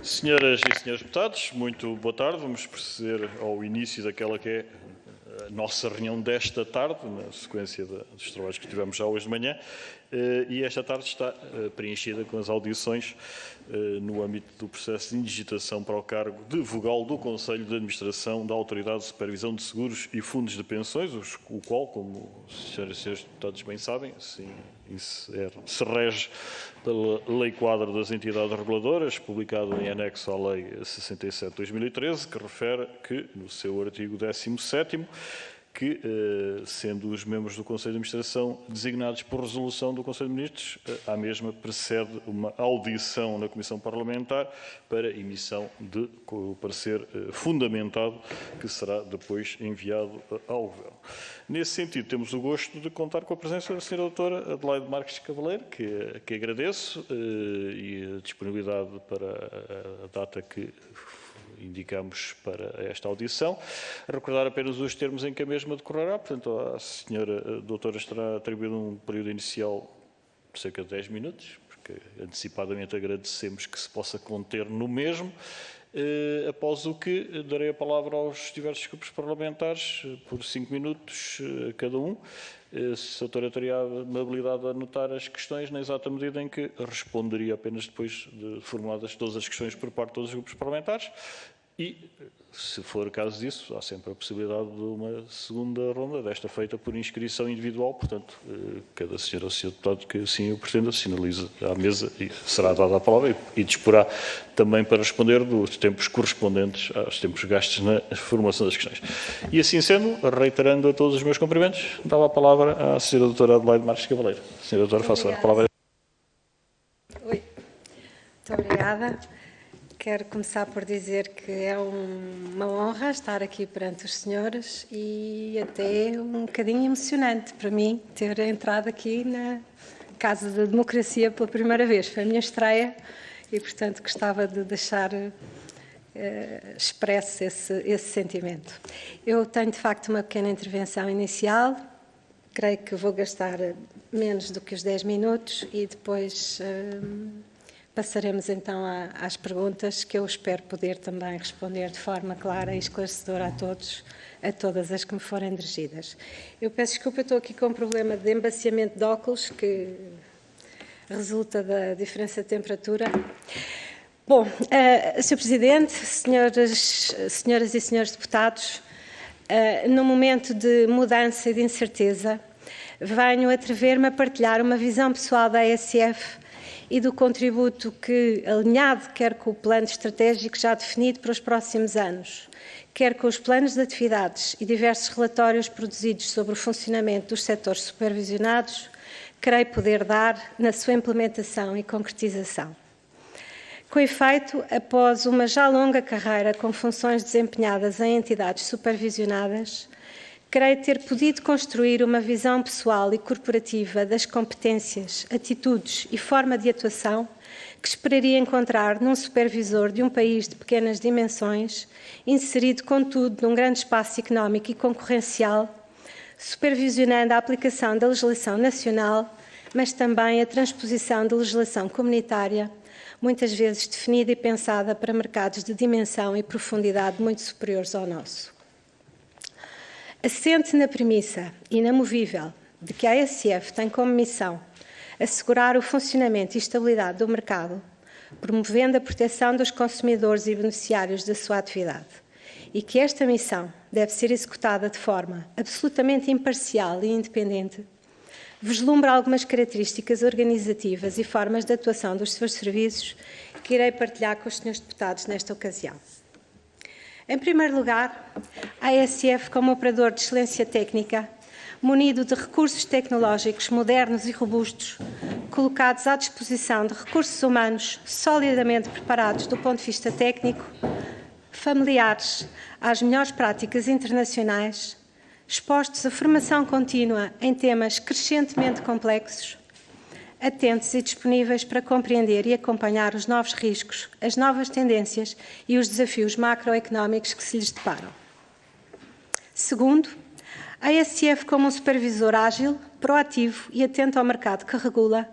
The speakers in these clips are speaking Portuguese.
Senhoras e senhores deputados, muito boa tarde. Vamos proceder ao início daquela que é a nossa reunião desta tarde, na sequência dos trabalhos que tivemos já hoje de manhã, e esta tarde está preenchida com as audições no âmbito do processo de indigitação para o cargo de vogal do Conselho de Administração da Autoridade de Supervisão de Seguros e Fundos de Pensões, o qual, como os senhoras e senhores deputados bem sabem, se rege pela Lei Quadro das Entidades Reguladoras, publicado em anexo à Lei 67/2013, que refere que, no seu artigo 17º, que, sendo os membros do Conselho de Administração designados por resolução do Conselho de Ministros, à mesma precede uma audição na Comissão Parlamentar para emissão de parecer fundamentado, que será depois enviado ao Governo. Nesse sentido, temos o gosto de contar com a presença da Sra. Doutora Adelaide Marques Cavaleiro, que agradeço, e a disponibilidade para a data que indicamos para esta audição. Recordar apenas os termos em que a mesma decorrerá. Portanto, à Sra. Doutora estará atribuído um período inicial de cerca de 10 minutos, porque antecipadamente agradecemos que se possa conter no mesmo, após o que darei a palavra aos diversos grupos parlamentares por 5 minutos cada um. Se a doutora teria a amabilidade de anotar as questões na exata medida em que responderia apenas depois de formuladas todas as questões por parte de todos os grupos parlamentares. E, se for o caso disso, há sempre a possibilidade de uma segunda ronda, desta feita por inscrição individual. Portanto, cada senhora ou senhor deputado que assim o pretenda sinaliza à mesa e será dada a palavra e disporá também para responder dos tempos correspondentes aos tempos gastos na formulação das questões. E assim sendo, reiterando a todos os meus cumprimentos, dava a palavra à senhora doutora Adelaide Marques Cavaleiro. Senhora doutora, faça a palavra. Oi, muito obrigada. Quero começar por dizer que é uma honra estar aqui perante os senhores e até um bocadinho emocionante para mim ter entrado aqui na Casa da Democracia pela primeira vez. Foi a minha estreia e, portanto, gostava de deixar expresso esse sentimento. Eu tenho, de facto, uma pequena intervenção inicial. Creio que vou gastar menos do que os 10 minutos e depois passaremos então às perguntas que eu espero poder também responder de forma clara e esclarecedora a todas as que me forem dirigidas. Eu peço desculpa, eu estou aqui com um problema de embaciamento de óculos que resulta da diferença de temperatura. Bom, Sr. Presidente, senhoras e senhores deputados, num momento de mudança e de incerteza, venho atrever-me a partilhar uma visão pessoal da ASF e do contributo que, alinhado quer com o plano estratégico já definido para os próximos anos, quer com os planos de atividades e diversos relatórios produzidos sobre o funcionamento dos setores supervisionados, creio poder dar na sua implementação e concretização. Com efeito, após uma já longa carreira com funções desempenhadas em entidades supervisionadas, creio ter podido construir uma visão pessoal e corporativa das competências, atitudes e forma de atuação que esperaria encontrar num supervisor de um país de pequenas dimensões, inserido, contudo, num grande espaço económico e concorrencial, supervisionando a aplicação da legislação nacional, mas também a transposição da legislação comunitária, muitas vezes definida e pensada para mercados de dimensão e profundidade muito superiores ao nosso. Assente na premissa inamovível de que a ASF tem como missão assegurar o funcionamento e estabilidade do mercado, promovendo a proteção dos consumidores e beneficiários da sua atividade, e que esta missão deve ser executada de forma absolutamente imparcial e independente, vislumbra algumas características organizativas e formas de atuação dos seus serviços que irei partilhar com os senhores deputados nesta ocasião. Em primeiro lugar, a ASF, como operador de excelência técnica, munido de recursos tecnológicos modernos e robustos, colocados à disposição de recursos humanos solidamente preparados do ponto de vista técnico, familiares às melhores práticas internacionais, expostos a formação contínua em temas crescentemente complexos, atentos e disponíveis para compreender e acompanhar os novos riscos, as novas tendências e os desafios macroeconómicos que se lhes deparam. Segundo, A ASF como um supervisor ágil, proativo e atento ao mercado que regula,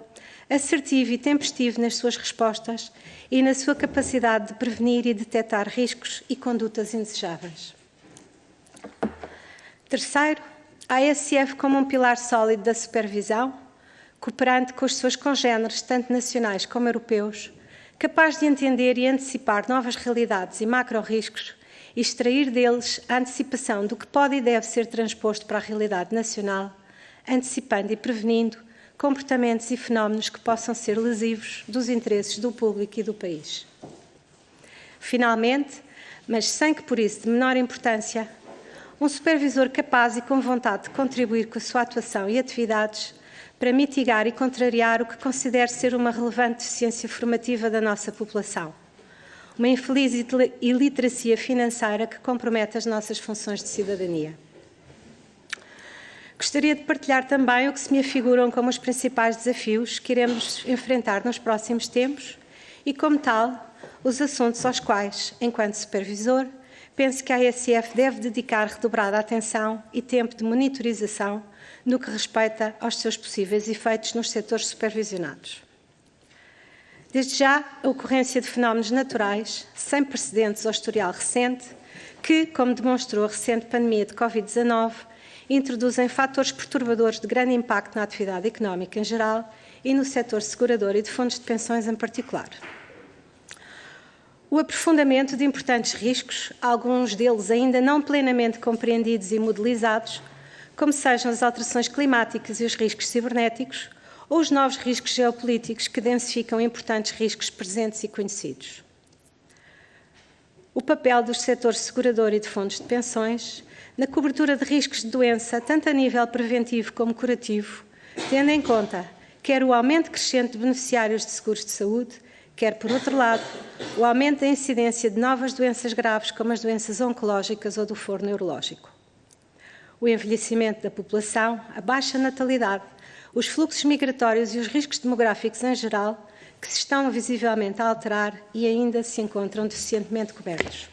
assertivo e tempestivo nas suas respostas e na sua capacidade de prevenir e detectar riscos e condutas indesejáveis. Terceiro, a ASF como um pilar sólido da supervisão, cooperante com os seus congéneres, tanto nacionais como europeus, capaz de entender e antecipar novas realidades e macro-riscos e extrair deles a antecipação do que pode e deve ser transposto para a realidade nacional, antecipando e prevenindo comportamentos e fenómenos que possam ser lesivos dos interesses do público e do país. Finalmente, mas sem que por isso de menor importância, um supervisor capaz e com vontade de contribuir com a sua atuação e atividades para mitigar e contrariar o que considero ser uma relevante deficiência formativa da nossa população, uma infeliz iliteracia financeira que compromete as nossas funções de cidadania. Gostaria de partilhar também o que se me afiguram como os principais desafios que iremos enfrentar nos próximos tempos e, como tal, os assuntos aos quais, enquanto supervisor, penso que a ASF deve dedicar redobrada atenção e tempo de monitorização no que respeita aos seus possíveis efeitos nos setores supervisionados. Desde já, a ocorrência de fenómenos naturais, sem precedentes ao historial recente, que, como demonstrou a recente pandemia de Covid-19, introduzem fatores perturbadores de grande impacto na atividade económica em geral e no setor segurador e de fundos de pensões em particular. O aprofundamento de importantes riscos, alguns deles ainda não plenamente compreendidos e modelizados, como sejam as alterações climáticas e os riscos cibernéticos, ou os novos riscos geopolíticos que densificam importantes riscos presentes e conhecidos. O papel dos setores segurador e de fundos de pensões na cobertura de riscos de doença, tanto a nível preventivo como curativo, tendo em conta quer o aumento crescente de beneficiários de seguros de saúde, quer, por outro lado, o aumento da incidência de novas doenças graves, como as doenças oncológicas ou do foro neurológico. O envelhecimento da população, a baixa natalidade, os fluxos migratórios e os riscos demográficos em geral, que se estão visivelmente a alterar e ainda se encontram deficientemente cobertos.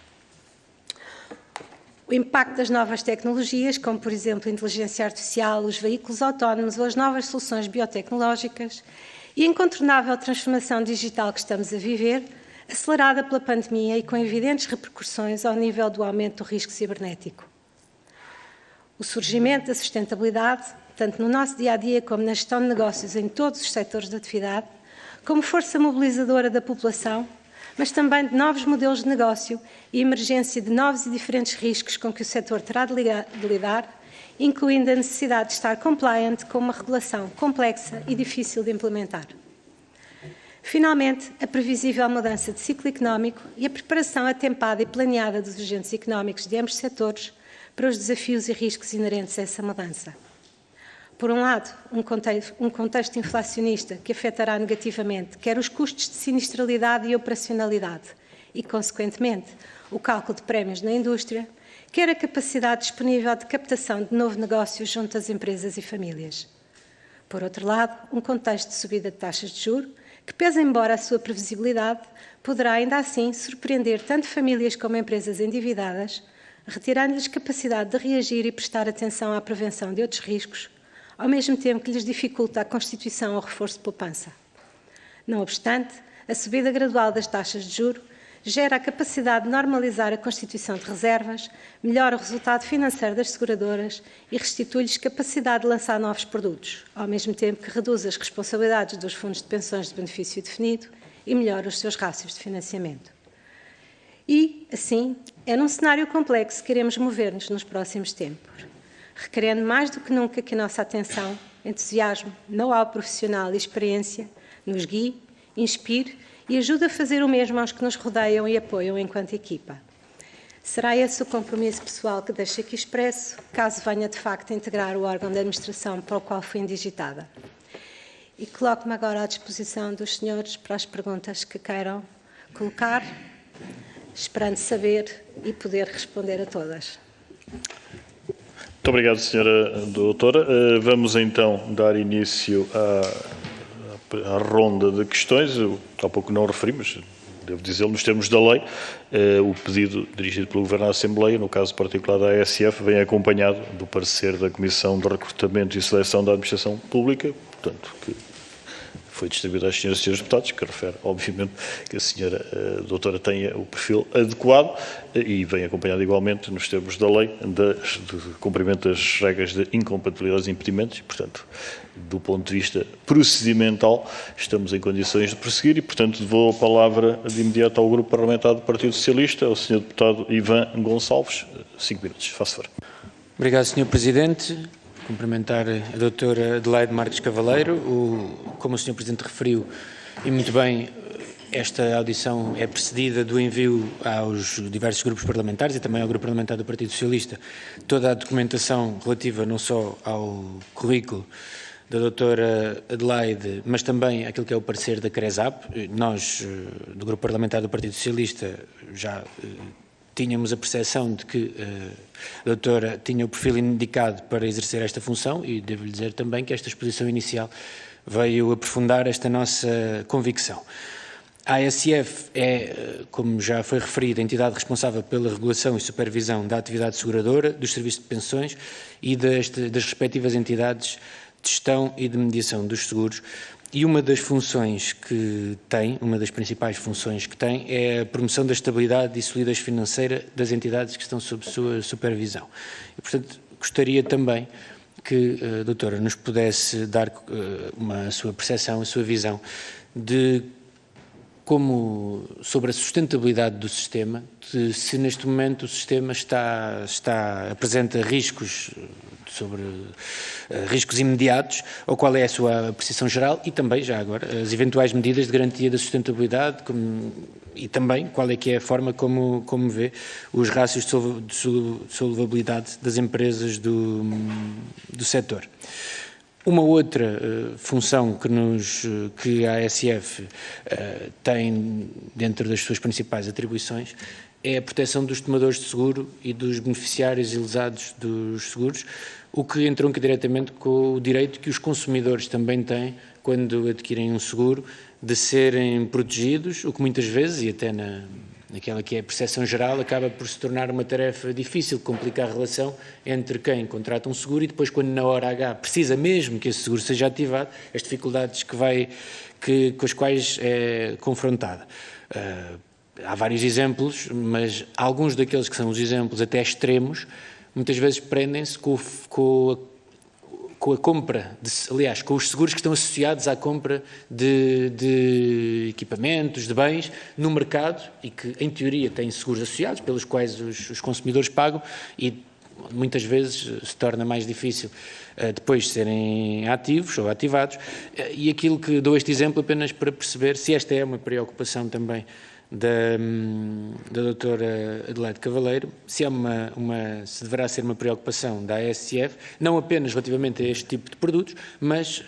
O impacto das novas tecnologias, como, por exemplo, a inteligência artificial, os veículos autónomos ou as novas soluções biotecnológicas, e a incontornável transformação digital que estamos a viver, acelerada pela pandemia e com evidentes repercussões ao nível do aumento do risco cibernético. O surgimento da sustentabilidade, tanto no nosso dia-a-dia como na gestão de negócios em todos os setores de atividade, como força mobilizadora da população, mas também de novos modelos de negócio e emergência de novos e diferentes riscos com que o setor terá de lidar, incluindo a necessidade de estar compliant com uma regulação complexa e difícil de implementar. Finalmente, a previsível mudança de ciclo económico e a preparação atempada e planeada dos agentes económicos de ambos os setores para os desafios e riscos inerentes a essa mudança. Por um lado, um contexto inflacionista que afetará negativamente quer os custos de sinistralidade e operacionalidade e, consequentemente, o cálculo de prémios na indústria, quer a capacidade disponível de captação de novo negócio junto às empresas e famílias. Por outro lado, um contexto de subida de taxas de juros que, pese embora a sua previsibilidade, poderá ainda assim surpreender tanto famílias como empresas endividadas, retirando-lhes capacidade de reagir e prestar atenção à prevenção de outros riscos, ao mesmo tempo que lhes dificulta a constituição ou reforço de poupança. Não obstante, a subida gradual das taxas de juros gera a capacidade de normalizar a constituição de reservas, melhora o resultado financeiro das seguradoras e restitui-lhes capacidade de lançar novos produtos, ao mesmo tempo que reduz as responsabilidades dos fundos de pensões de benefício definido e melhora os seus rácios de financiamento. E, assim, é num cenário complexo que iremos mover-nos nos próximos tempos, requerendo mais do que nunca que a nossa atenção, entusiasmo, know-how profissional e experiência nos guie, inspire e ajude a fazer o mesmo aos que nos rodeiam e apoiam enquanto equipa. Será esse o compromisso pessoal que deixo aqui expresso, caso venha de facto a integrar o órgão de administração para o qual fui indigitada. E coloco-me agora à disposição dos senhores para as perguntas que queiram colocar, esperando saber e poder responder a todas. Muito obrigado, Sra. Doutora. Vamos então dar início à ronda de questões. Há pouco não referi, mas devo dizê-lo, nos termos da lei, o pedido dirigido pelo Governo à Assembleia, no caso particular da ASF, vem acompanhado do parecer da Comissão de Recrutamento e Seleção da Administração Pública, portanto, que foi distribuído às senhoras e senhores deputados, que refere, obviamente, que a senhora doutora tenha o perfil adequado e vem acompanhado igualmente, nos termos da lei, de cumprimento das regras de incompatibilidades e impedimentos e, portanto, do ponto de vista procedimental, estamos em condições de prosseguir e, portanto, devolvo a palavra de imediato ao Grupo Parlamentar do Partido Socialista, ao senhor deputado Ivan Gonçalves. 5 minutos, faça favor. Obrigado, Sr. Presidente. Cumprimentar a doutora Adelaide Marques Cavaleiro. Como o Sr. Presidente referiu, e muito bem, esta audição é precedida do envio aos diversos grupos parlamentares e também ao Grupo Parlamentar do Partido Socialista toda a documentação relativa não só ao currículo da doutora Adelaide, mas também aquilo que é o parecer da CRESAP. Nós, do Grupo Parlamentar do Partido Socialista, já tínhamos a percepção de que a doutora tinha o perfil indicado para exercer esta função e devo-lhe dizer também que esta exposição inicial veio aprofundar esta nossa convicção. A ASF é, como já foi referido, a entidade responsável pela regulação e supervisão da atividade seguradora, dos serviços de pensões e das respectivas entidades de gestão e de mediação dos seguros. E uma das funções que tem, uma das principais funções que tem, é a promoção da estabilidade e solidez financeira das entidades que estão sob sua supervisão. E, portanto, gostaria também que a doutora nos pudesse dar a sua percepção, a sua visão de como, sobre a sustentabilidade do sistema, de se neste momento o sistema apresenta riscos sobre riscos imediatos, ou qual é a sua apreciação geral e também, já agora, as eventuais medidas de garantia da sustentabilidade e também qual é que é a forma como vê os rácios de solvabilidade das empresas do setor. Uma outra função que a ASF tem dentro das suas principais atribuições é a proteção dos tomadores de seguro e dos beneficiários ilesados dos seguros, o que entronca diretamente com o direito que os consumidores também têm quando adquirem um seguro de serem protegidos, o que muitas vezes, e até naquela que é a percepção geral, acaba por se tornar uma tarefa difícil, complicar a relação entre quem contrata um seguro e depois, quando na hora H precisa mesmo que esse seguro seja ativado, as dificuldades com as quais é confrontada. Há vários exemplos, mas alguns daqueles que são os exemplos até extremos, muitas vezes prendem-se com a compra, aliás, com os seguros que estão associados à compra de equipamentos, de bens no mercado e que, em teoria, têm seguros associados pelos quais os consumidores pagam e muitas vezes se torna mais difícil depois serem ativos ou ativados. E aquilo que dou este exemplo apenas para perceber se esta é uma preocupação também da doutora Adelaide Cavaleiro, se deverá ser uma preocupação da ASF, não apenas relativamente a este tipo de produtos, mas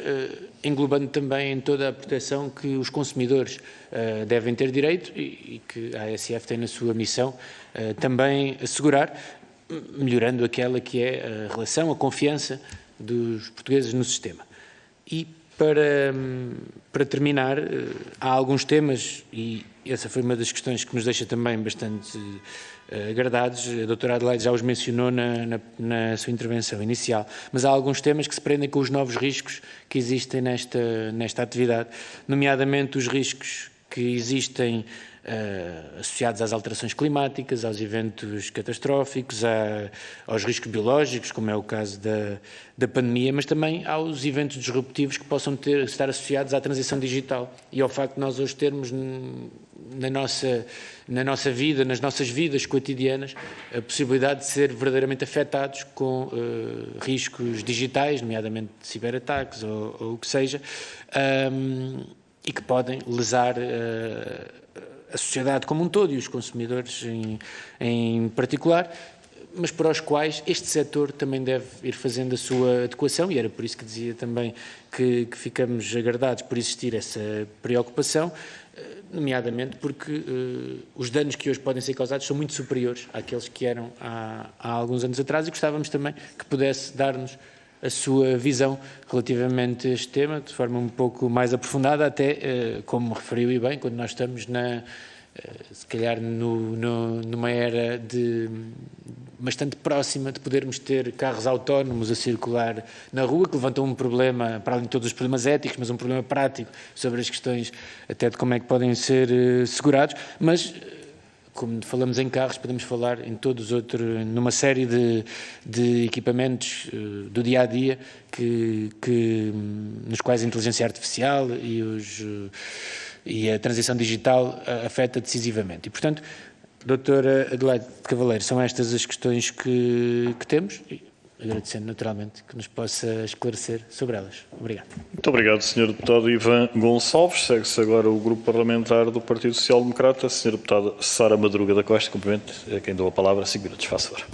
englobando também em toda a proteção que os consumidores devem ter direito e que a ASF tem na sua missão também assegurar, melhorando aquela que é a relação, a confiança dos portugueses no sistema. E para terminar, há alguns temas, e essa foi uma das questões que nos deixa também bastante agradados, a doutora Adelaide já os mencionou na sua intervenção inicial, mas há alguns temas que se prendem com os novos riscos que existem nesta atividade, nomeadamente os riscos que existem associados às alterações climáticas, aos eventos catastróficos, aos riscos biológicos, como é o caso da pandemia, mas também aos eventos disruptivos que possam estar associados à transição digital e ao facto de nós hoje termos na nossa vida, nas nossas vidas cotidianas, a possibilidade de ser verdadeiramente afetados com riscos digitais, nomeadamente ciberataques ou o que seja, e que podem lesar a sociedade como um todo e os consumidores em particular, mas para os quais este setor também deve ir fazendo a sua adequação, e era por isso que dizia também que ficamos agradados por existir essa preocupação, nomeadamente porque os danos que hoje podem ser causados são muito superiores àqueles que eram há alguns anos atrás, e gostávamos também que pudesse dar-nos a sua visão relativamente a este tema, de forma um pouco mais aprofundada, até, como referiu e bem, quando nós estamos se calhar numa era bastante próxima de podermos ter carros autónomos a circular na rua, que levantam um problema, para além de todos os problemas éticos, mas um problema prático sobre as questões até de como é que podem ser segurados, mas como falamos em carros, podemos falar em todos numa série de equipamentos do dia-a-dia nos quais a inteligência artificial e a transição digital afeta decisivamente. E, portanto, Doutora Adelaide Cavaleiro, são estas as questões que temos, e agradecendo naturalmente que nos possa esclarecer sobre elas. Obrigado. Muito obrigado, Sr. Deputado Ivan Gonçalves. Segue-se agora o Grupo Parlamentar do Partido Social Democrata. Sra. Deputada Sara Madruga da Costa, cumprimento a quem dou a palavra. 5 minutos, faça favor.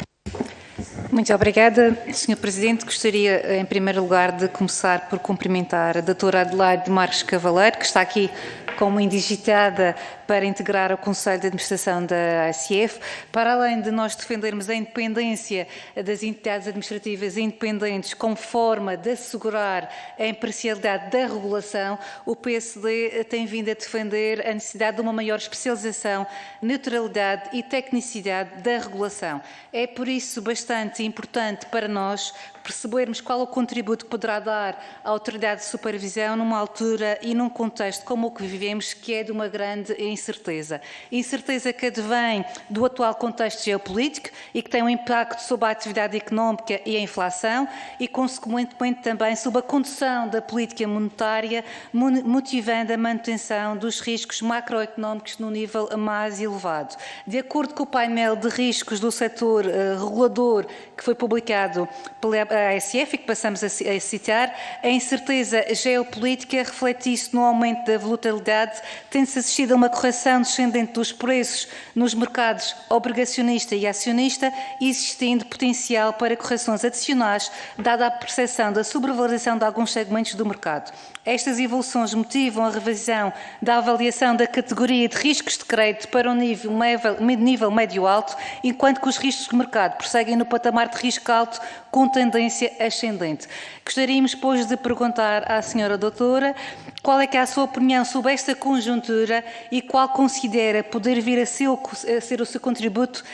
Muito obrigada, Sr. Presidente. Gostaria, em primeiro lugar, de começar por cumprimentar a doutora Adelaide Marques Cavaleiro, que está aqui como indigitada para integrar o Conselho de Administração da ASF. Para além de nós defendermos a independência das entidades administrativas independentes como forma de assegurar a imparcialidade da regulação, o PSD tem vindo a defender a necessidade de uma maior especialização, neutralidade e tecnicidade da regulação. É por isso bastante importante para nós percebermos qual é o contributo que poderá dar a Autoridade de Supervisão numa altura e num contexto como o que vivemos, que é de uma grande incerteza. Incerteza que advém do atual contexto geopolítico e que tem um impacto sobre a atividade económica e a inflação e, consequentemente, também sobre a condução da política monetária, motivando a manutenção dos riscos macroeconómicos no nível mais elevado. De acordo com o painel de riscos do setor regulador que foi publicado pela ASF e que passamos a citar, a incerteza geopolítica reflete-se no aumento da volatilidade, tendo-se assistido a uma correção descendente dos preços nos mercados obrigacionista e acionista, existindo potencial para correções adicionais, dada a percepção da sobrevalorização de alguns segmentos do mercado. Estas evoluções motivam a revisão da avaliação da categoria de riscos de crédito para um nível médio-alto, enquanto que os riscos de mercado prosseguem no patamar de risco alto com tendência ascendente. Gostaríamos, pois, de perguntar à senhora doutora qual é que é a sua opinião sobre esta conjuntura e qual considera poder vir a ser o seu contributo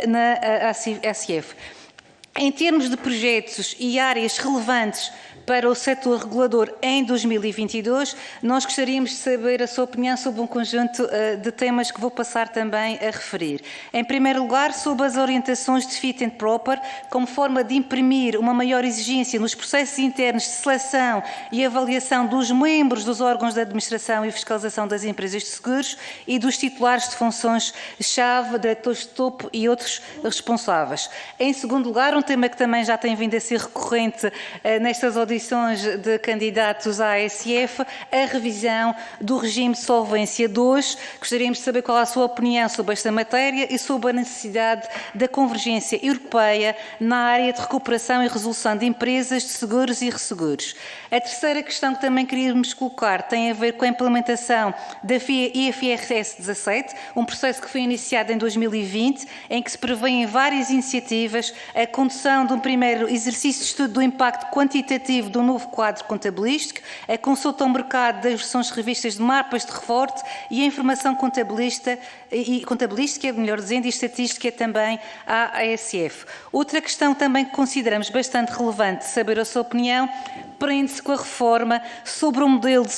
na ASF. Em termos de projetos e áreas relevantes para o setor regulador em 2022, nós gostaríamos de saber a sua opinião sobre um conjunto de temas que vou passar também a referir. Em primeiro lugar, sobre as orientações de fit and proper, como forma de imprimir uma maior exigência nos processos internos de seleção e avaliação dos membros dos órgãos de administração e fiscalização das empresas de seguros e dos titulares de funções-chave, diretores de topo e outros responsáveis. Em segundo lugar, um tema que também já tem vindo a ser recorrente nestas audições de candidatos à ASF, a revisão do regime de solvência 2. Gostaríamos de saber qual é a sua opinião sobre esta matéria e sobre a necessidade da convergência europeia na área de recuperação e resolução de empresas de seguros e resseguros. A terceira questão que também queríamos colocar tem a ver com a implementação da IFRS 17, um processo que foi iniciado em 2020, em que se prevêem várias iniciativas, a condução de um primeiro exercício de estudo do impacto quantitativo do novo quadro contabilístico, a consulta ao mercado das versões revistas de mapas de reforte e a informação contabilística, melhor dizendo, e estatística também à ASF. Outra questão também que consideramos bastante relevante saber a sua opinião prende-se com a reforma sobre o modelo de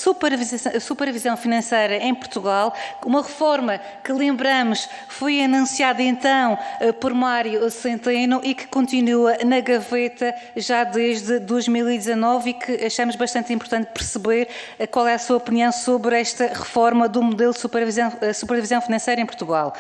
supervisão financeira em Portugal, uma reforma que, lembramos, foi anunciada então por Mário Centeno e que continua na gaveta já desde 2019 e que achamos bastante importante perceber qual é a sua opinião sobre esta reforma do modelo de supervisão financeira em Portugal.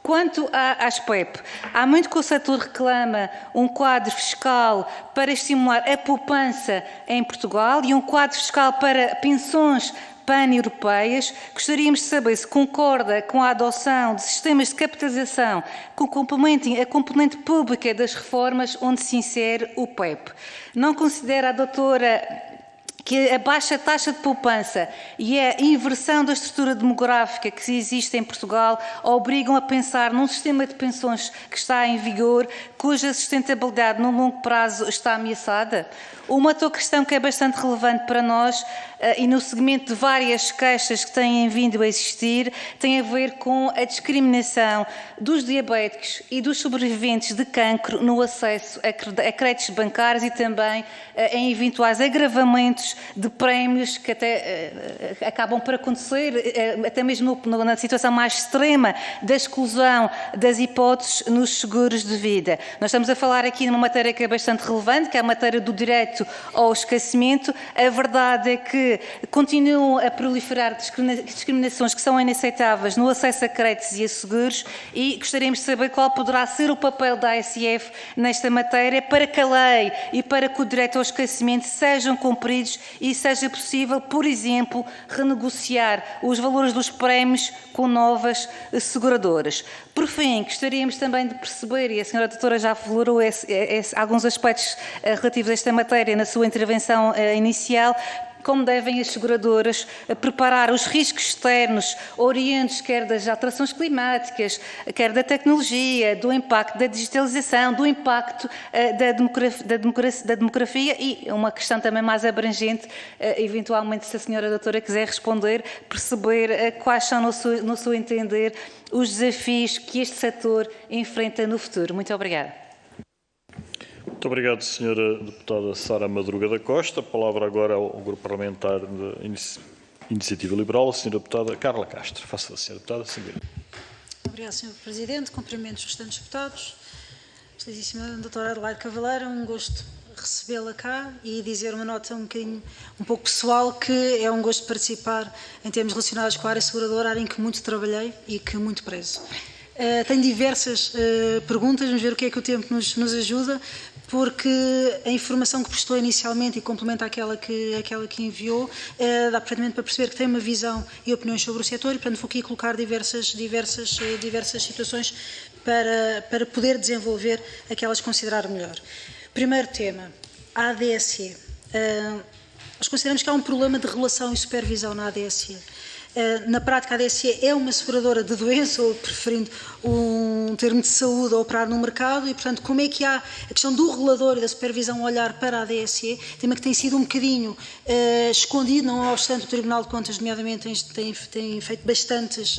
Quanto às PEP, há muito que o setor reclama um quadro fiscal para estimular a poupança em Portugal e um quadro fiscal para pensões pan-europeias. Gostaríamos de saber se concorda com a adoção de sistemas de capitalização que complementem a componente pública das reformas onde se insere o PEP. Não considera a doutora que a baixa taxa de poupança e a inversão da estrutura demográfica que existe em Portugal obrigam a pensar num sistema de pensões que está em vigor, cuja sustentabilidade no longo prazo está ameaçada? Uma outra questão que é bastante relevante para nós e no seguimento de várias queixas que têm vindo a existir tem a ver com a discriminação dos diabéticos e dos sobreviventes de cancro no acesso a créditos bancários e também em eventuais agravamentos de prémios que até acabam por acontecer, até mesmo na situação mais extrema da exclusão das hipóteses nos seguros de vida. Nós estamos a falar aqui numa matéria que é bastante relevante, que é a matéria do direito ao esquecimento. A verdade é que continuam a proliferar discriminações que são inaceitáveis no acesso a créditos e a seguros e gostaríamos de saber qual poderá ser o papel da ASF nesta matéria para que a lei e para que o direito ao esquecimento sejam cumpridos e seja possível, por exemplo, renegociar os valores dos prémios com novas seguradoras. Por fim, gostaríamos também de perceber, e a senhora doutora já aflorou alguns aspectos relativos a esta matéria na sua intervenção inicial, como devem as seguradoras preparar os riscos externos oriundos quer das alterações climáticas, quer da tecnologia, do impacto da digitalização, do impacto da demografia e uma questão também mais abrangente, eventualmente se a senhora doutora quiser responder, perceber quais são no seu entender os desafios que este setor enfrenta no futuro. Muito obrigada. Muito obrigado, Sra. Deputada Sara Madruga da Costa. A palavra agora ao Grupo Parlamentar de Iniciativa Liberal, a Sra. Deputada Carla Castro. Faça a Sra. Deputada, seguir. Obrigada, Sr. Presidente. Cumprimento os restantes deputados. Excelentíssima Doutora Adelaide Cavaleiro, um gosto recebê-la cá e dizer uma nota um pouco pessoal, que é um gosto participar em termos relacionados com a área seguradora, área em que muito trabalhei e que muito prezo. Tenho diversas perguntas, vamos ver o que é que o tempo nos ajuda, porque a informação que prestou inicialmente e complementa aquela que enviou, dá perfeitamente para perceber que tem uma visão e opiniões sobre o setor e, portanto, vou aqui colocar diversas situações para poder desenvolver aquelas que considerar melhor. Primeiro tema, a ADSE. Nós consideramos que há um problema de relação e supervisão na ADSE. Na prática, a ADSE é uma seguradora de doença, ou preferindo um termo de saúde, a operar no mercado, e, portanto, como é que há a questão do regulador e da supervisão olhar para a ADSE, tema que tem sido um bocadinho escondido, não obstante o Tribunal de Contas, nomeadamente, tem feito bastantes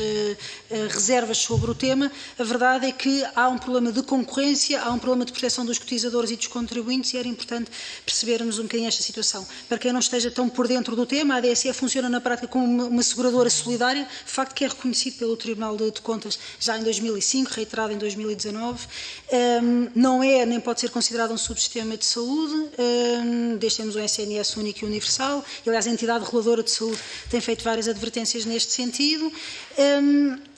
reservas sobre o tema. A verdade é que há um problema de concorrência, há um problema de proteção dos cotizadores e dos contribuintes, e era importante percebermos um bocadinho esta situação. Para quem não esteja tão por dentro do tema, a ADSE funciona na prática como uma seguradora solidária, facto que é reconhecido pelo Tribunal de Contas já em 2005, reiterado em 2019, não é nem pode ser considerado um subsistema de saúde, desde temos um SNS único e universal, e aliás a entidade reguladora de saúde tem feito várias advertências neste sentido,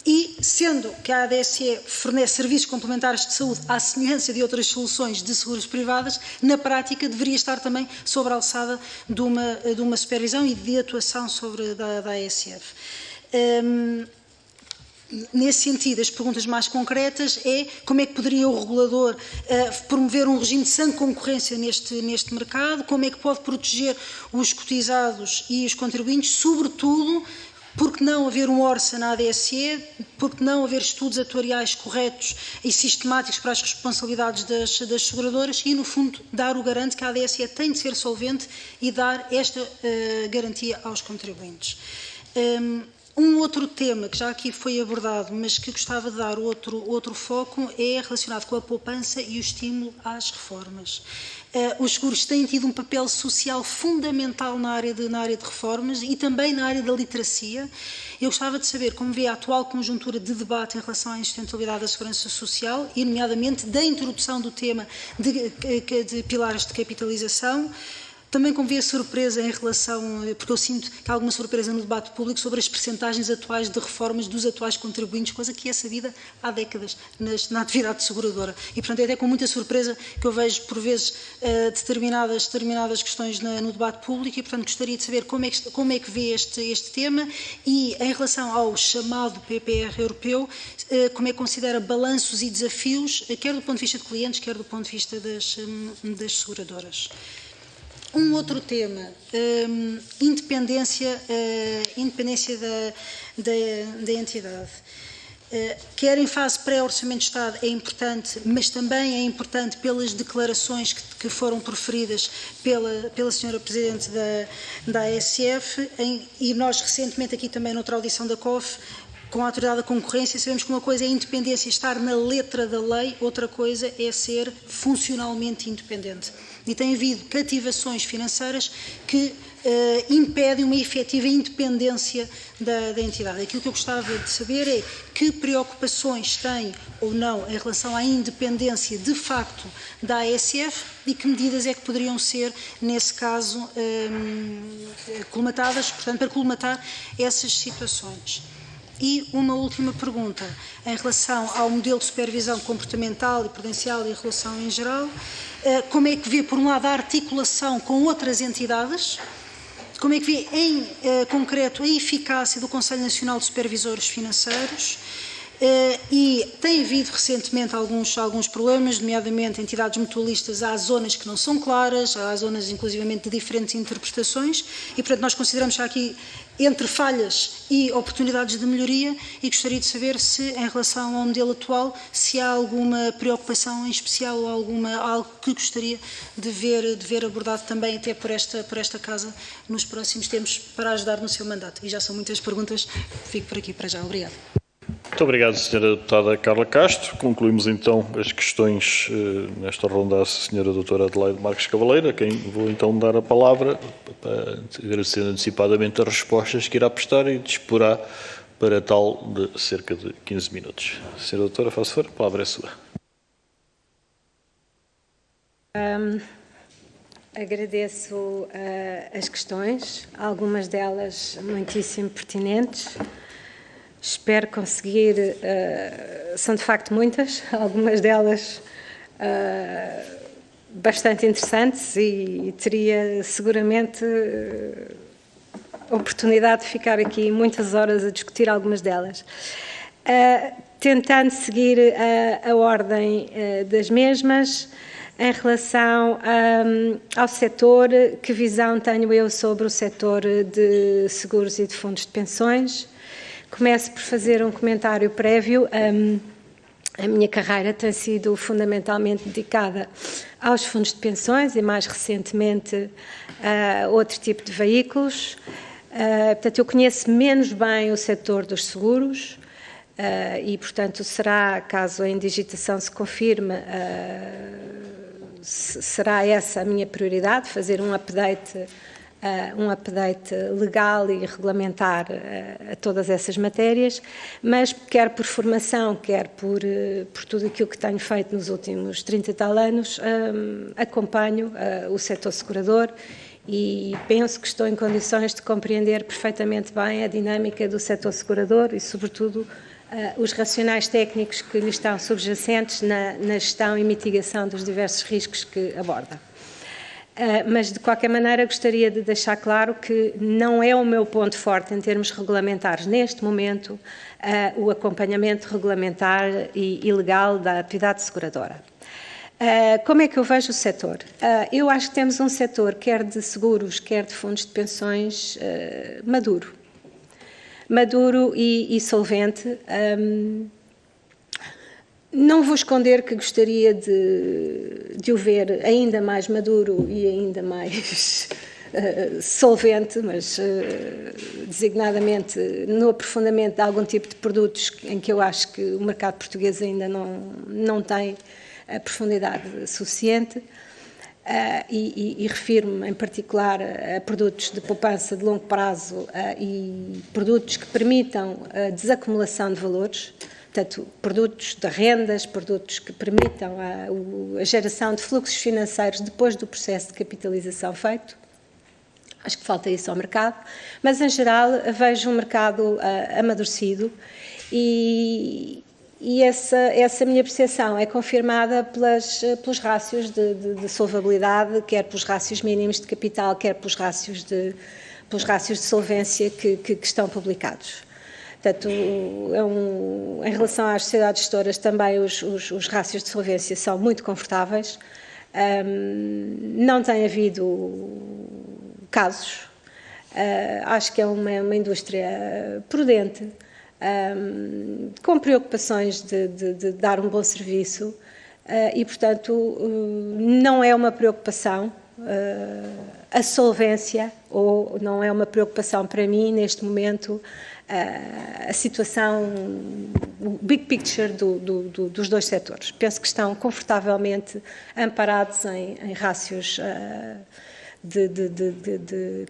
e sendo que a ADSE fornece serviços complementares de saúde à semelhança de outras soluções de seguros privadas, na prática deveria estar também sobre a alçada de uma supervisão e de atuação sobre da ASF. Nesse sentido, as perguntas mais concretas é como é que poderia o regulador promover um regime de sã concorrência neste mercado, como é que pode proteger os cotizados e os contribuintes, sobretudo porque não haver um ORSA na ADSE, porque não haver estudos atuariais corretos e sistemáticos para as responsabilidades das seguradoras e, no fundo, dar o garante que a ADSE tem de ser solvente e dar esta garantia aos contribuintes. Um outro tema que já aqui foi abordado, mas que gostava de dar outro foco, é relacionado com a poupança e o estímulo às reformas. Os seguros têm tido um papel social fundamental na área de reformas e também na área da literacia. Eu gostava de saber como vê a atual conjuntura de debate em relação à insustentabilidade da segurança social e, nomeadamente, da introdução do tema de pilares de capitalização. Também como vê a surpresa em relação, porque eu sinto que há alguma surpresa no debate público sobre as percentagens atuais de reformas dos atuais contribuintes, coisa que é sabida há décadas na atividade seguradora. E, portanto, é até com muita surpresa que eu vejo, por vezes, determinadas questões no debate público e, portanto, gostaria de saber como é que vê este tema e, em relação ao chamado PPR europeu, como é que considera balanços e desafios, quer do ponto de vista de clientes, quer do ponto de vista das seguradoras. Um outro tema, independência da entidade. Quer em fase pré-orçamento de Estado é importante, mas também é importante pelas declarações que foram proferidas pela Sra. Presidente da ASF, e nós recentemente aqui também noutra audição da COF, com a Autoridade da Concorrência, sabemos que uma coisa é a independência, estar na letra da lei, outra coisa é ser funcionalmente independente. E tem havido cativações financeiras que impedem uma efetiva independência da entidade. Aquilo que eu gostava de saber é que preocupações tem ou não em relação à independência de facto da ASF e que medidas é que poderiam ser, nesse caso, colmatadas, portanto, para colmatar essas situações. E uma última pergunta, em relação ao modelo de supervisão comportamental e prudencial e regulação em geral, como é que vê, por um lado, a articulação com outras entidades? Como é que vê, em concreto, a eficácia do Conselho Nacional de Supervisores Financeiros? E tem havido recentemente alguns problemas, nomeadamente entidades mutualistas, há zonas que não são claras, há zonas inclusivamente de diferentes interpretações e, portanto, nós consideramos que há aqui entre falhas e oportunidades de melhoria e gostaria de saber se, em relação ao modelo atual, se há alguma preocupação em especial ou algo que gostaria de ver abordado também até por esta Casa nos próximos tempos para ajudar no seu mandato. E já são muitas perguntas, fico por aqui para já. Obrigado. Muito obrigado, Sra. Deputada Carla Castro. Concluímos então as questões nesta ronda à Sra. Doutora Adelaide Marques Cavaleiro, a quem vou então dar a palavra, para agradecer antecipadamente as respostas que irá prestar e disporá para tal de cerca de 15 minutos. Sra. Doutora, faça favor, a palavra é sua. Agradeço as questões, algumas delas muitíssimo pertinentes. Espero conseguir, são de facto muitas, algumas delas bastante interessantes e teria seguramente oportunidade de ficar aqui muitas horas a discutir algumas delas. Tentando seguir a ordem das mesmas, em relação ao setor, que visão tenho eu sobre o setor de seguros e de fundos de pensões? Começo por fazer um comentário prévio. A minha carreira tem sido fundamentalmente dedicada aos fundos de pensões e, mais recentemente, a outro tipo de veículos. Portanto, eu conheço menos bem o setor dos seguros e, portanto, será, caso a indigitação se confirme, será essa a minha prioridade, fazer um update legal e regulamentar a todas essas matérias, mas quer por formação, quer por tudo aquilo que tenho feito nos últimos 30 e tal anos, acompanho o setor segurador e penso que estou em condições de compreender perfeitamente bem a dinâmica do setor segurador e, sobretudo, os racionais técnicos que lhe estão subjacentes na gestão e mitigação dos diversos riscos que aborda. Mas, de qualquer maneira, gostaria de deixar claro que não é o meu ponto forte em termos regulamentares, neste momento, o acompanhamento regulamentar e legal da atividade seguradora. Como é que eu vejo o setor? Eu acho que temos um setor, quer de seguros, quer de fundos de pensões, maduro e solvente. Não vou esconder que gostaria de o ver ainda mais maduro e ainda mais solvente, mas designadamente no aprofundamento de algum tipo de produtos em que eu acho que o mercado português ainda não tem a profundidade suficiente. E refiro-me em particular a produtos de poupança de longo prazo e produtos que permitam a desacumulação de valores. Portanto, produtos de rendas, produtos que permitam a geração de fluxos financeiros depois do processo de capitalização feito. Acho que falta isso ao mercado, mas, em geral, vejo um mercado amadurecido e essa minha percepção é confirmada pelos rácios de solvabilidade, quer pelos rácios mínimos de capital, quer pelos rácios de solvência que estão publicados. Portanto, em relação às sociedades gestoras, também os rácios de solvência são muito confortáveis Não tem havido casos. Acho que é uma indústria prudente, com preocupações de dar um bom serviço e, portanto, não é uma preocupação a solvência, ou não é uma preocupação para mim, neste momento, a situação, o big picture dos dois setores. Penso que estão confortavelmente amparados em rácios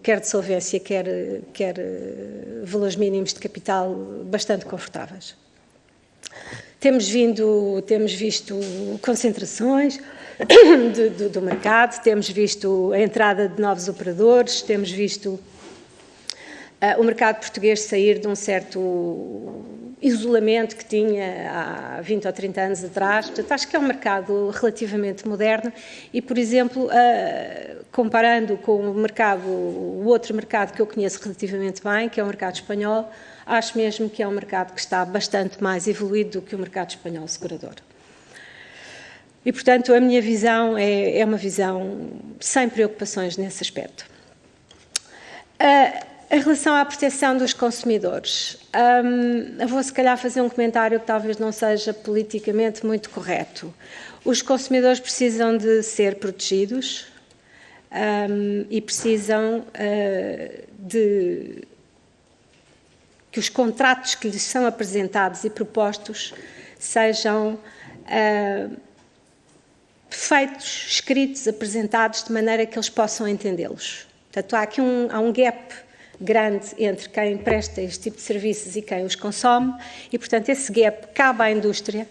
quer de solvência, quer valores mínimos de capital bastante confortáveis. Temos visto concentrações do mercado, temos visto a entrada de novos operadores, temos visto o mercado português sair de um certo isolamento que tinha há 20 ou 30 anos atrás. Portanto, acho que é um mercado relativamente moderno e, por exemplo, comparando com o outro mercado que eu conheço relativamente bem, que é o mercado espanhol, acho mesmo que é um mercado que está bastante mais evoluído do que o mercado espanhol segurador. E, portanto, a minha visão é uma visão sem preocupações nesse aspecto. Em relação à proteção dos consumidores, eu vou se calhar fazer um comentário que talvez não seja politicamente muito correto. Os consumidores precisam de ser protegidos e precisam de que os contratos que lhes são apresentados e propostos sejam feitos, escritos, apresentados de maneira que eles possam entendê-los. Portanto, há um gap grande entre quem presta este tipo de serviços e quem os consome e, portanto, esse gap cabe à indústria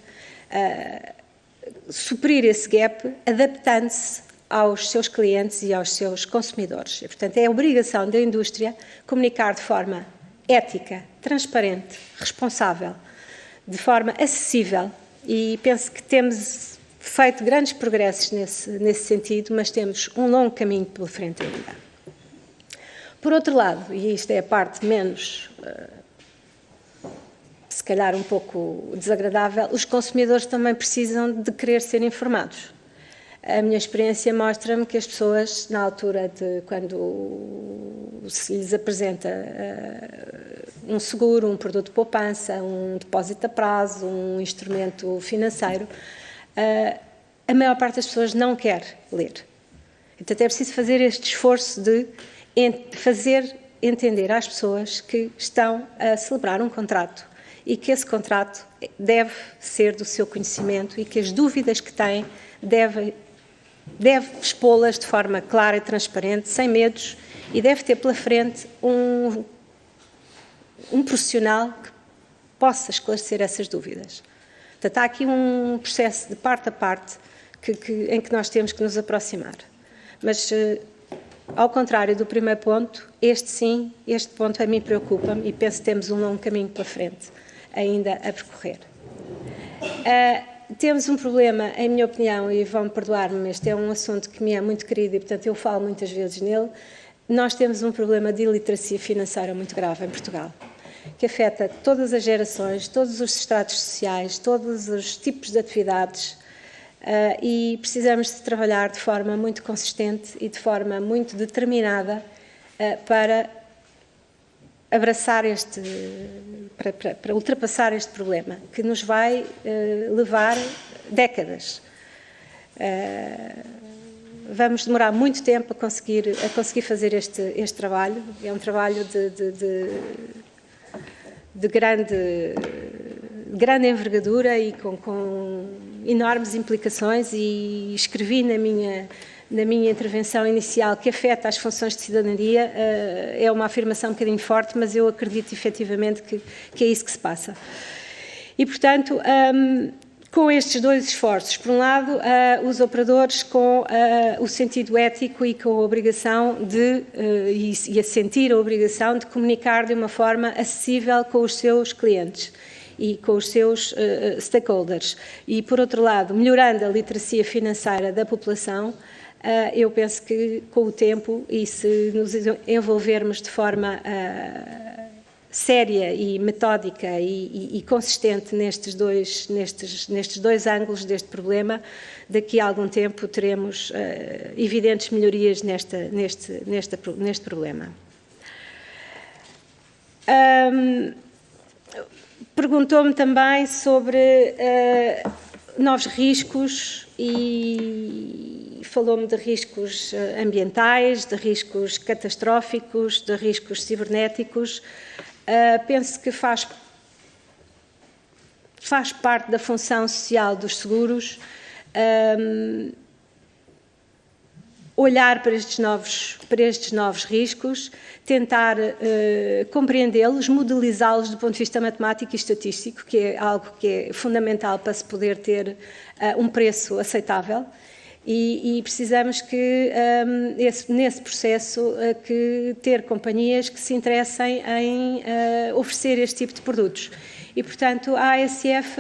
suprir esse gap adaptando-se aos seus clientes e aos seus consumidores. E, portanto, é a obrigação da indústria comunicar de forma ética, transparente, responsável, de forma acessível e penso que temos feito grandes progressos nesse sentido, mas temos um longo caminho pela frente ainda. Por outro lado, e isto é a parte menos, se calhar um pouco desagradável, os consumidores também precisam de querer ser informados. A minha experiência mostra-me que as pessoas, na altura de quando se lhes apresenta um seguro, um produto de poupança, um depósito a prazo, um instrumento financeiro, a maior parte das pessoas não quer ler. Então é preciso fazer este esforço de fazer entender às pessoas que estão a celebrar um contrato e que esse contrato deve ser do seu conhecimento e que as dúvidas que têm deve expô-las de forma clara e transparente, sem medos, e deve ter pela frente um profissional que possa esclarecer essas dúvidas. Portanto, há aqui um processo de parte a parte em que nós temos que nos aproximar. Mas, ao contrário do primeiro ponto, este ponto a mim preocupa-me e penso que temos um longo caminho pela frente ainda a percorrer. Temos um problema, em minha opinião, e vão-me perdoar-me, este é um assunto que me é muito querido e, portanto, eu falo muitas vezes nele, nós temos um problema de iliteracia financeira muito grave em Portugal, que afeta todas as gerações, todos os estratos sociais, todos os tipos de atividades e precisamos de trabalhar de forma muito consistente e de forma muito determinada para abraçar para ultrapassar este problema, que nos vai levar décadas. Vamos demorar muito tempo a conseguir fazer este trabalho. É um trabalho de grande envergadura e com enormes implicações, e escrevi na minha intervenção inicial que afeta as funções de cidadania. É uma afirmação um bocadinho forte, mas eu acredito efetivamente que é isso que se passa. E, portanto, com estes dois esforços, por um lado, os operadores com o sentido ético e com a obrigação e a sentir a obrigação de comunicar de uma forma acessível com os seus clientes e com os seus stakeholders. E, por outro lado, melhorando a literacia financeira da população, eu penso que, com o tempo, e se nos envolvermos de forma séria e metódica e consistente nestes dois ângulos deste problema, daqui a algum tempo teremos evidentes melhorias neste problema. Perguntou-me também sobre novos riscos e falou-me de riscos ambientais, de riscos catastróficos, de riscos cibernéticos. Penso que faz parte da função social dos seguros olhar para estes novos riscos, tentar compreendê-los, modelizá-los do ponto de vista matemático e estatístico, que é algo que é fundamental para se poder ter um preço aceitável. E precisamos que, nesse processo, que ter companhias que se interessem em oferecer este tipo de produtos. E, portanto, a ASF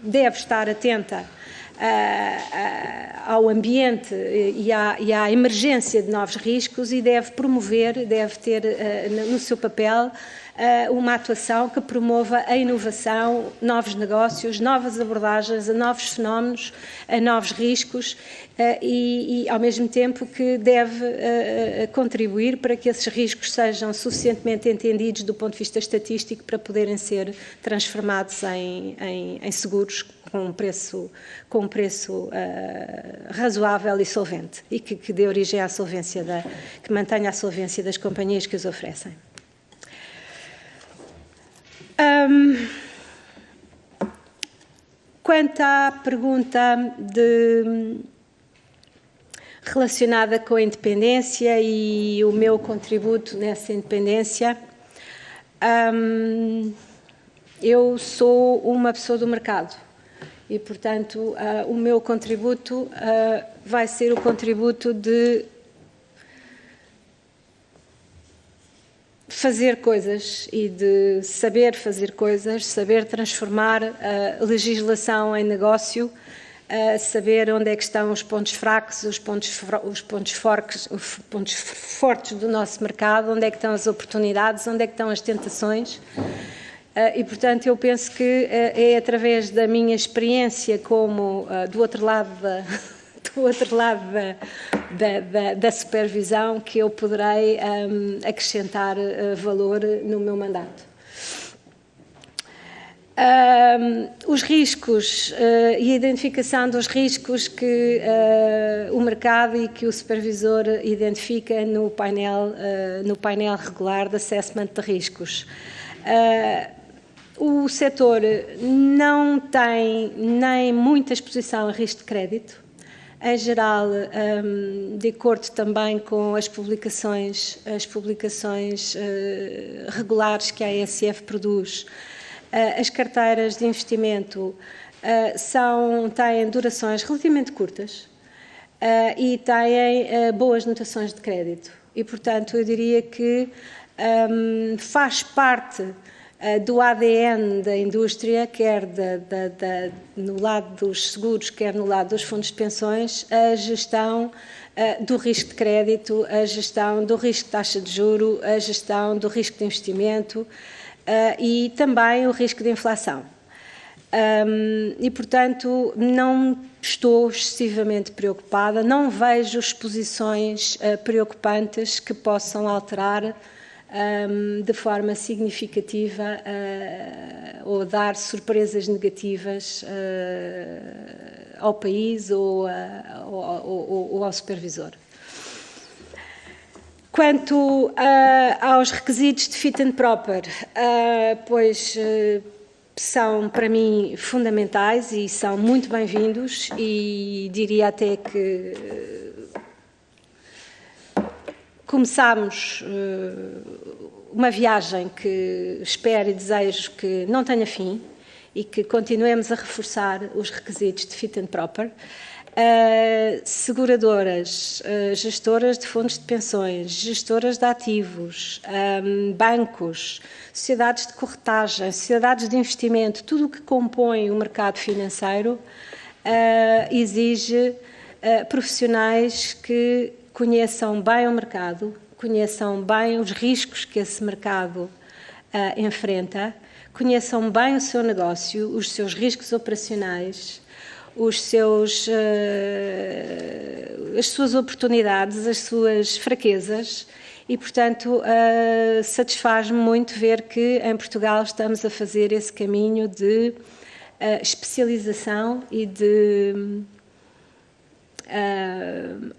deve estar atenta ao ambiente e à emergência de novos riscos e deve promover, deve ter no seu papel uma atuação que promova a inovação, novos negócios, novas abordagens a novos fenómenos, a novos riscos e ao mesmo tempo que deve contribuir para que esses riscos sejam suficientemente entendidos do ponto de vista estatístico para poderem ser transformados em seguros com um preço razoável e solvente e que dê origem à solvência, que mantenha a solvência das companhias que os oferecem. Quanto à pergunta relacionada com a independência e o meu contributo nessa independência, eu sou uma pessoa do mercado e, portanto, o meu contributo vai ser o contributo de fazer coisas e de saber fazer coisas, saber transformar a legislação em negócio, saber onde é que estão os pontos fracos, os pontos fortes do nosso mercado, onde é que estão as oportunidades, onde é que estão as tentações. E, portanto, eu penso que é através da minha experiência como do outro lado da supervisão que eu poderei acrescentar valor no meu mandato. Os riscos e a identificação dos riscos que o mercado e que o supervisor identifica no painel regular de assessment de riscos. O setor não tem nem muita exposição a risco de crédito. Em geral, de acordo também com as publicações regulares que a ASF produz, as carteiras de investimento têm durações relativamente curtas e têm boas notações de crédito. E, portanto, eu diria que faz parte do ADN da indústria, quer no lado dos seguros, quer no lado dos fundos de pensões, a gestão do risco de crédito, a gestão do risco de taxa de juro, a gestão do risco de investimento e também o risco de inflação. E, portanto, não estou excessivamente preocupada, não vejo exposições preocupantes que possam alterar de forma significativa ou dar surpresas negativas ao país ou ao supervisor. Quanto aos requisitos de fit and proper, são para mim fundamentais e são muito bem-vindos e diria até que começámos uma viagem que espero e desejo que não tenha fim e que continuemos a reforçar os requisitos de fit and proper. Seguradoras, gestoras de fundos de pensões, gestoras de ativos, bancos, sociedades de corretagem, sociedades de investimento, tudo o que compõe o mercado financeiro exige profissionais que conheçam bem o mercado, conheçam bem os riscos que esse mercado enfrenta, conheçam bem o seu negócio, os seus riscos operacionais, as suas oportunidades, as suas fraquezas e, portanto, satisfaz-me muito ver que em Portugal estamos a fazer esse caminho de especialização e de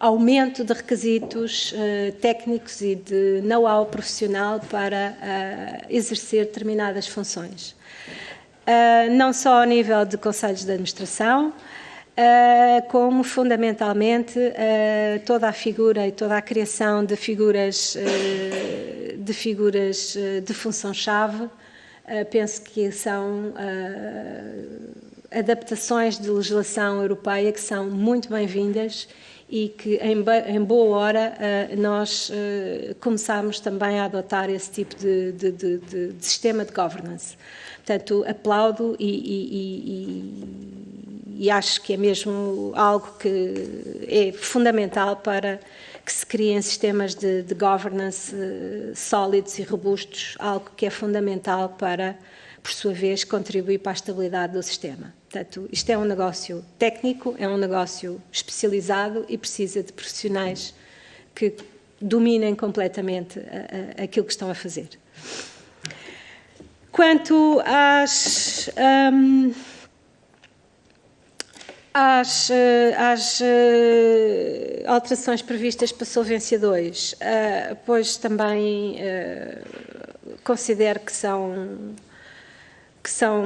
aumento de requisitos técnicos e de know-how profissional para exercer determinadas funções. Não só ao nível de conselhos de administração, como fundamentalmente toda a figura e toda a criação de figuras de função-chave, penso que são adaptações de legislação europeia que são muito bem-vindas e que em boa hora nós começamos também a adotar esse tipo de sistema de governance. Portanto, aplaudo e acho que é mesmo algo que é fundamental para que se criem sistemas de governance sólidos e robustos, algo que é fundamental para, por sua vez, contribuir para a estabilidade do sistema. Portanto, isto é um negócio técnico, é um negócio especializado e precisa de profissionais que dominem completamente aquilo que estão a fazer. Quanto às alterações previstas para Solvência 2, pois também considero que são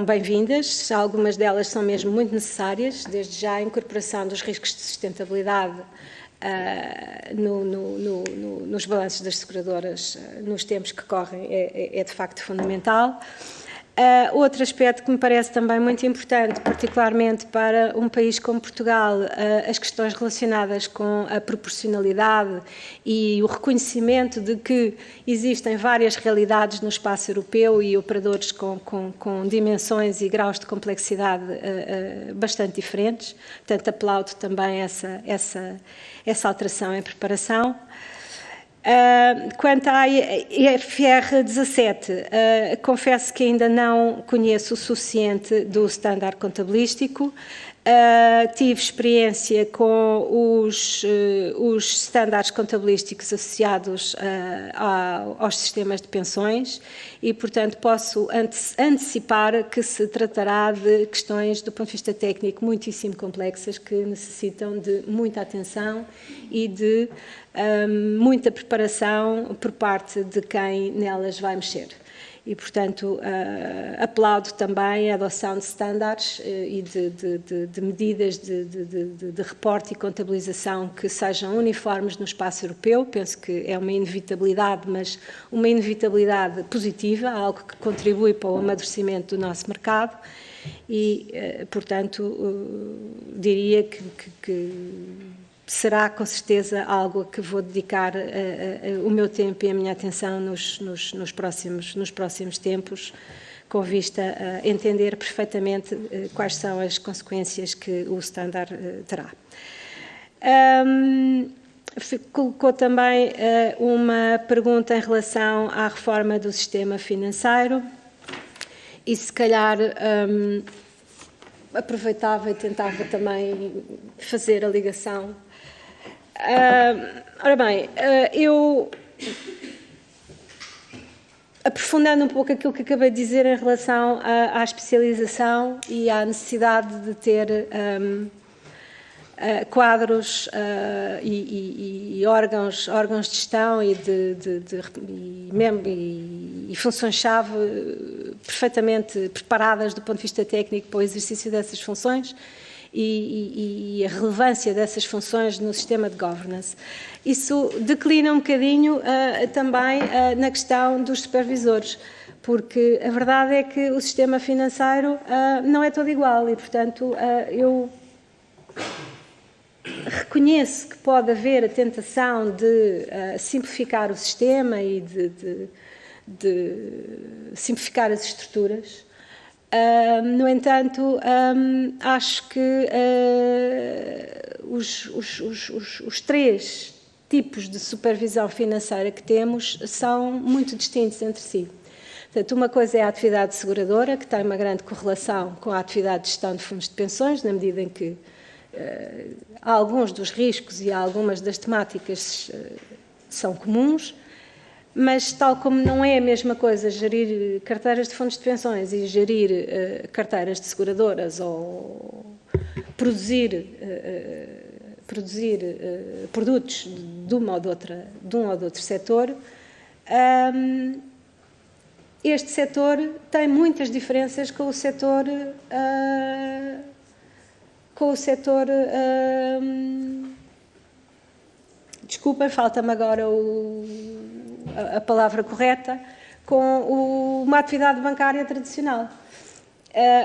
bem-vindas, algumas delas são mesmo muito necessárias, desde já a incorporação dos riscos de sustentabilidade nos balanços das seguradoras nos tempos que correm é de facto fundamental. Outro aspecto que me parece também muito importante, particularmente para um país como Portugal, as questões relacionadas com a proporcionalidade e o reconhecimento de que existem várias realidades no espaço europeu e operadores com dimensões e graus de complexidade bastante diferentes. Portanto, aplaudo também essa alteração em preparação. Quanto à IFR 17, confesso que ainda não conheço o suficiente do standard contabilístico. Tive experiência com os standards contabilísticos associados aos sistemas de pensões e, portanto, posso antecipar que se tratará de questões, do ponto de vista técnico, muitíssimo complexas, que necessitam de muita atenção e de muita preparação por parte de quem nelas vai mexer. E, portanto, aplaudo também a adoção de estándares e de medidas de reporte e contabilização que sejam uniformes no espaço europeu. Penso que é uma inevitabilidade, mas uma inevitabilidade positiva, algo que contribui para o amadurecimento do nosso mercado e, portanto, diria que será com certeza algo a que vou dedicar o meu tempo e a minha atenção nos próximos tempos, com vista a entender perfeitamente quais são as consequências que o standard terá. Colocou também uma pergunta em relação à reforma do sistema financeiro e, se calhar, aproveitava e tentava também fazer a ligação. Ora bem, eu, aprofundando um pouco aquilo que acabei de dizer em relação à especialização e à necessidade de ter quadros e órgãos de gestão e funções-chave perfeitamente preparadas do ponto de vista técnico para o exercício dessas funções e a relevância dessas funções no sistema de governance. Isso declina um bocadinho também na questão dos supervisores, porque a verdade é que o sistema financeiro não é todo igual e, portanto, eu reconheço que pode haver a tentação de simplificar o sistema e de simplificar as estruturas. No entanto, acho que os três tipos de supervisão financeira que temos são muito distintos entre si. Portanto, uma coisa é a atividade seguradora, que tem uma grande correlação com a atividade de gestão de fundos de pensões, na medida em que há alguns dos riscos e algumas das temáticas são comuns, mas tal como não é a mesma coisa gerir carteiras de fundos de pensões e gerir carteiras de seguradoras ou produzir produtos de um ou de outro setor, este setor tem muitas diferenças com o setor desculpem, falta-me agora a palavra correta, com uma atividade bancária tradicional,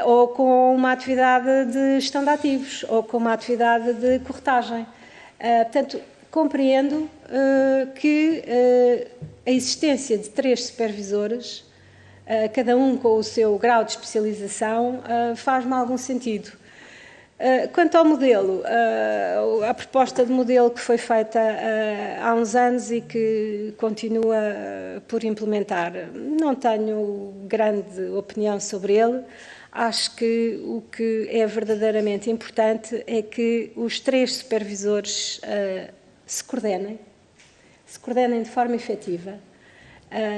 ou com uma atividade de gestão de ativos, ou com uma atividade de corretagem. Portanto, compreendo que a existência de 3 supervisores, cada um com o seu grau de especialização, faz-me algum sentido. Quanto ao modelo, a proposta de modelo que foi feita há uns anos e que continua por implementar, não tenho grande opinião sobre ele. Acho que o que é verdadeiramente importante é que os 3 supervisores se coordenem de forma efetiva,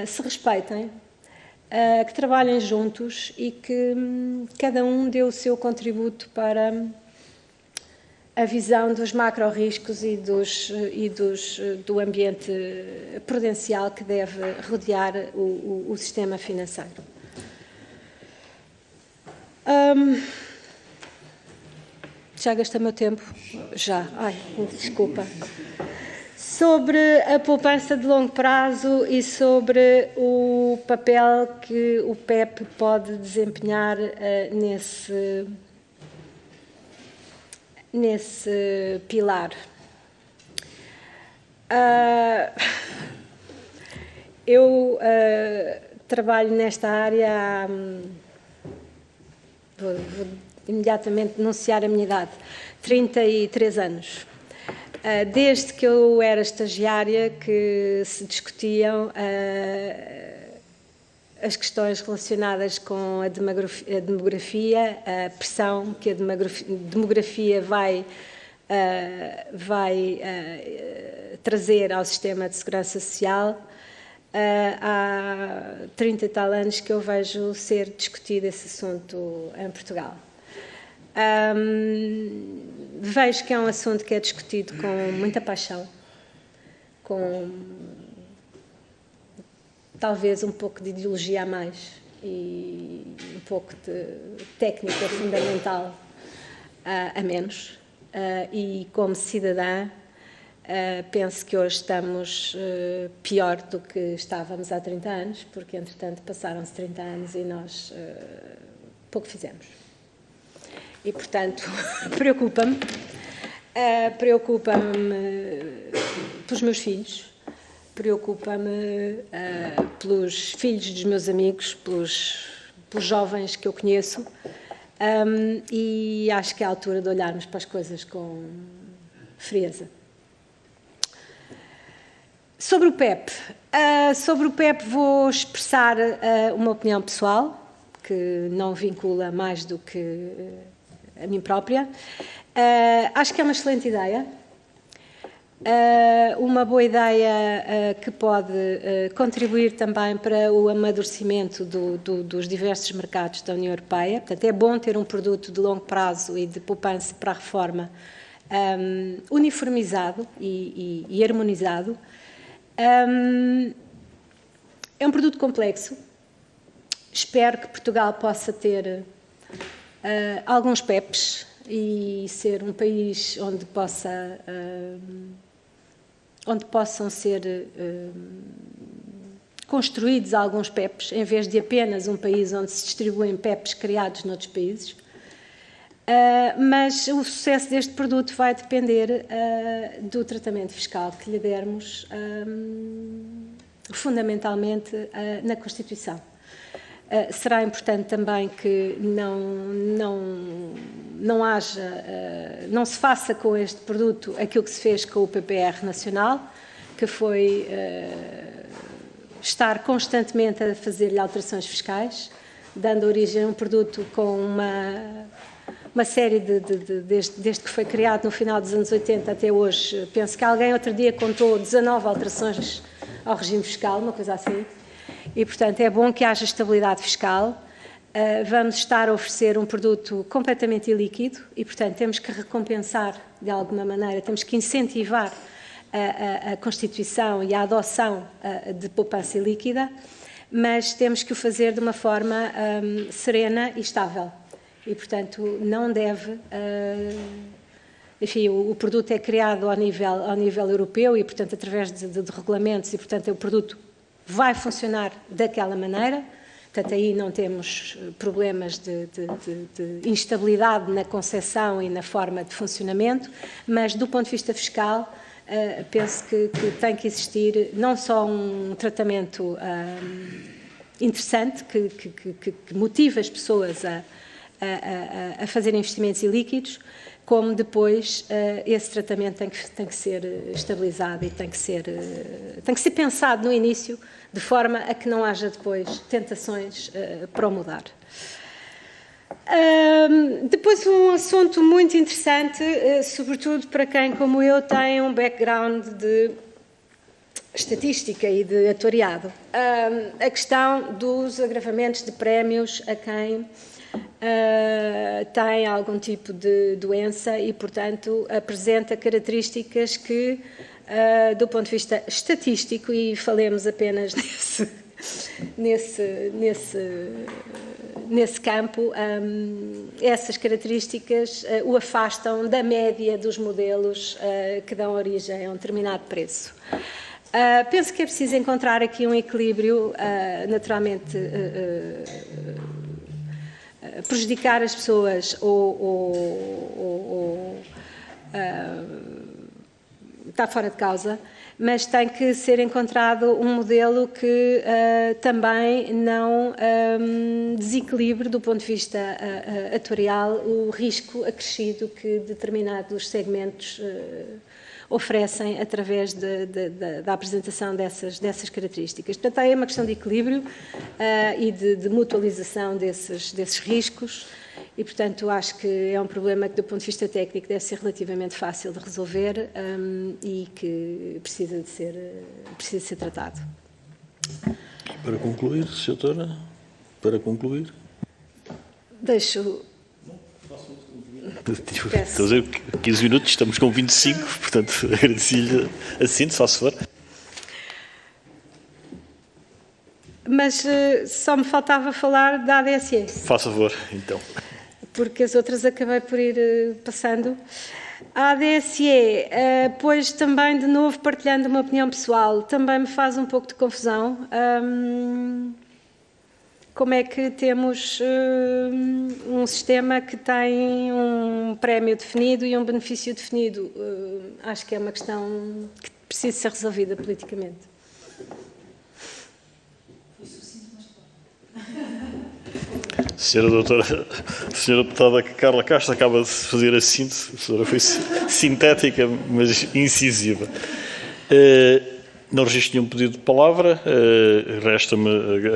se respeitem, que trabalhem juntos e que cada um dê o seu contributo para a visão dos macro-riscos e do ambiente prudencial que deve rodear o sistema financeiro. Já gastei o meu tempo? Já. Ai, desculpa. Sobre a poupança de longo prazo e sobre o papel que o PEP pode desempenhar nesse pilar. Eu trabalho nesta área, vou imediatamente denunciar a minha idade, 33 anos. Desde que eu era estagiária que se discutiam as questões relacionadas com a demografia, a pressão que a demografia vai trazer ao sistema de segurança social. Há 30 e tal anos que eu vejo ser discutido esse assunto em Portugal. Vejo que é um assunto que é discutido com muita paixão, com talvez um pouco de ideologia a mais e um pouco de técnica fundamental a menos. E como cidadã, penso que hoje estamos pior do que estávamos há 30 anos, porque entretanto passaram-se 30 anos e nós pouco fizemos. E, portanto, preocupa-me pelos meus filhos, preocupa-me pelos filhos dos meus amigos, pelos jovens que eu conheço, e acho que é a altura de olharmos para as coisas com frieza. Sobre o PEP. Vou expressar uma opinião pessoal, que não vincula mais do que a mim própria. Acho que é uma excelente ideia, uma boa ideia que pode contribuir também para o amadurecimento dos diversos mercados da União Europeia. Portanto, é bom ter um produto de longo prazo e de poupança para a reforma uniformizado e harmonizado. É um produto complexo. Espero que Portugal possa ter alguns PEPs e ser um país onde possam ser construídos alguns PEPs, em vez de apenas um país onde se distribuem PEPs criados noutros países. Mas o sucesso deste produto vai depender do tratamento fiscal que lhe dermos, fundamentalmente na Constituição. Será importante também que não se faça com este produto aquilo que se fez com o PPR nacional, que foi estar constantemente a fazer-lhe alterações fiscais, dando origem a um produto com uma série desde que foi criado no final dos anos 80 até hoje. Penso que alguém outro dia contou 19 alterações ao regime fiscal, uma coisa assim. E, portanto, é bom que haja estabilidade fiscal. Vamos estar a oferecer um produto completamente ilíquido e, portanto, temos que recompensar de alguma maneira, temos que incentivar a constituição e a adoção de poupança ilíquida, mas temos que o fazer de uma forma serena e estável. E, portanto, não deve... enfim, o produto é criado ao nível europeu e, portanto, através de regulamentos e, portanto, o produto vai funcionar daquela maneira. Portanto, aí não temos problemas de instabilidade na concepção e na forma de funcionamento, mas, do ponto de vista fiscal, penso que tem que existir não só um tratamento interessante, que motive as pessoas a fazer investimentos ilíquidos, como depois esse tratamento tem que ser estabilizado e tem que ser pensado no início, de forma a que não haja depois tentações para o mudar. Depois um assunto muito interessante, sobretudo para quem, como eu, tem um background de estatística e de atuariado, a questão dos agravamentos de prémios a quem tem algum tipo de doença e, portanto, apresenta características que, do ponto de vista estatístico, e falemos apenas nesse campo, essas características o afastam da média dos modelos que dão origem a um determinado preço. Penso que é preciso encontrar aqui um equilíbrio, naturalmente, prejudicar as pessoas ou está fora de causa, mas tem que ser encontrado um modelo que também não desequilibre, do ponto de vista atuarial, o risco acrescido que determinados segmentos oferecem através da apresentação dessas características. Portanto, é uma questão de equilíbrio e de mutualização desses riscos e, portanto, acho que é um problema que, do ponto de vista técnico, deve ser relativamente fácil de resolver e que precisa de ser tratado. Para concluir, Sra. Doutora, para concluir. Deixo... Estou a dizer 15 minutos, estamos com 25, portanto, agradeci-lhe assim, se faz favor. Mas só me faltava falar da ADSE. Faça favor, então. Porque as outras acabei por ir passando. A ADSE, pois também, de novo, partilhando uma opinião pessoal, também me faz um pouco de confusão. Como é que temos um sistema que tem um prémio definido e um benefício definido? Acho que é uma questão que precisa ser resolvida politicamente. Senhora Doutora, Senhora Deputada Carla Castro acaba de fazer a síntese, a senhora foi sintética, mas incisiva. Não registro nenhum pedido de palavra, resta-me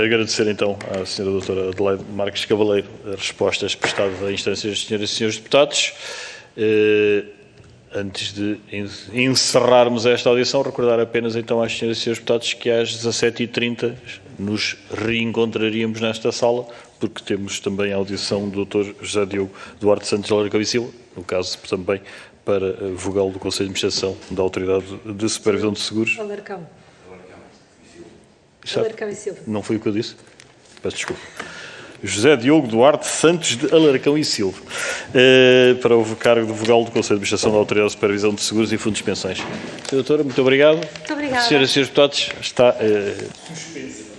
agradecer então à Sra. Doutora Adelaide Marques Cavaleiro as respostas prestadas a instâncias das senhoras e senhores deputados. Antes de encerrarmos esta audição, recordar apenas então às senhoras e senhores deputados que às 17h30 nos reencontraríamos nesta sala, porque temos também a audição do Dr. José Diogo Duarte Santos Alarcão e Silva, no caso também para vogal do Conselho de Administração da Autoridade de Supervisão de Seguros. Alarcão. Já? Alarcão e Silva. Não foi o que eu disse? Peço desculpa. José Diogo Duarte Santos de Alarcão e Silva, para o cargo de vogal do Conselho de Administração da Autoridade de Supervisão de Seguros e Fundos de Pensões. Doutora, muito obrigado. Muito obrigada. Senhoras e senhores deputados, está suspensa.